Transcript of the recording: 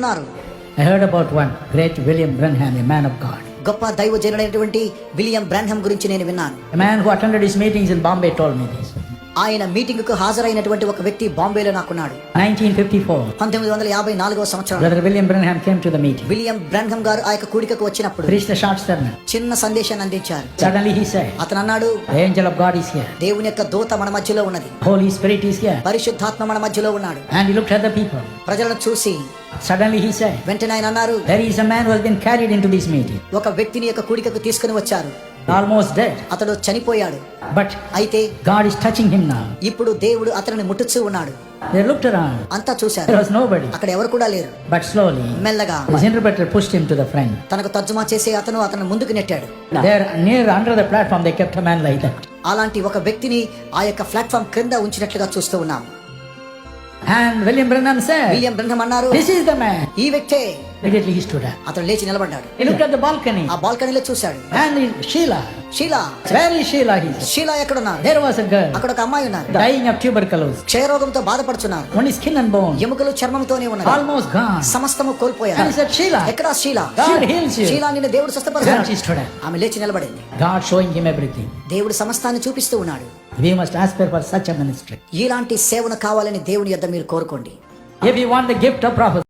ఉన్నారు. I heard about one great William Branham, a man of God. గొప్ప దైవజనుడైనటువంటి William Branham గురించి నేను విన్నాను. A man who attended his meetings in Bombay told me this. ఆయన meeting కు హాజరైనటువంటి ఒక వ్యక్తి బాంబేలో నాకున్నాడు. 1954. 1954వ సంవత్సరం Brother William Branham came to the meeting. William Branham గారు ఆ యొక్క కూడికకు వచ్చినప్పుడు Preached a short sermon. చిన్న సందేశాన్ని అందించారు. Suddenly he said, అతను అన్నాడు, the angel of God is here. దేవుని యొక్క దూత మన మధ్యలో ఉన్నది. Holy Spirit is here. పరిశుద్ధాత్మ మన మధ్యలో ఉన్నాడు. And he looked at the people. ప్రజలను చూసి Suddenly he said, వెంటనే ఆయన అన్నారు, there is a man who has been carried into this meeting. ఒక వ్యక్తిని యొక్క కూడికకు తీసుకుని వచ్చారు. Almost dead. అతడు చనిపోయాడు. But అయితే God is touching him now. ఇప్పుడు దేవుడు అతనిని ముట్టుచూ ఉన్నాడు. They looked around. అంతా చూశారు. There was nobody. అక్కడ ఎవరు కూడా లేరు. But slowly, మెల్లగా his interpreter pushed him to the front. తనకు తర్జుమా చేసే అతను ముందుకు నెట్టాడు. There, near under the platform, they kept a man like that. అలాంటి ఒక వ్యక్తిని ఆ యొక్క ప్లాట్ఫామ్ క్రింద ఉంచినట్లుగా చూస్తూ ఉన్నాం. And William Branham said, William Branham అన్నారు, this is the man. ఈ వ్యక్తే. Immediately he stood up. అతను లేచి నిలబడ్డాడు. He looked at the balcony. ఆ బాల్కనీలో చూశాడు. And Sheila. Sheela. Where is Sheila? He said. Sheela ఎక్కడున్నారు? There was a girl అక్కడ ఒక అమ్మాయి ఉన్నారు. dying of tuberculosis. క్షయరోగంతో బాధపడుతున్నారు. Only skin and bone. ఎముకలు చర్మంతోనే ఉన్నారు. Almost gone. సమస్తము And కోల్పోయారు. he said, Sheila. ఎక్కడా Sheela? God heals you. Sheela నిన్ను దేవుడు And స్వస్థపరిచాడు. she stood up. ఆమె లేచి నిలబడింది. God showing him everything. దేవుడు సమస్తాన్ని చూపిస్తూ ఉన్నాడు. We must aspire for such a ministry. ఇలాంటి సేవను కావాలని దేవుని యొద్ద మీరు కోరుకోండి. If you want the gift of prophecy,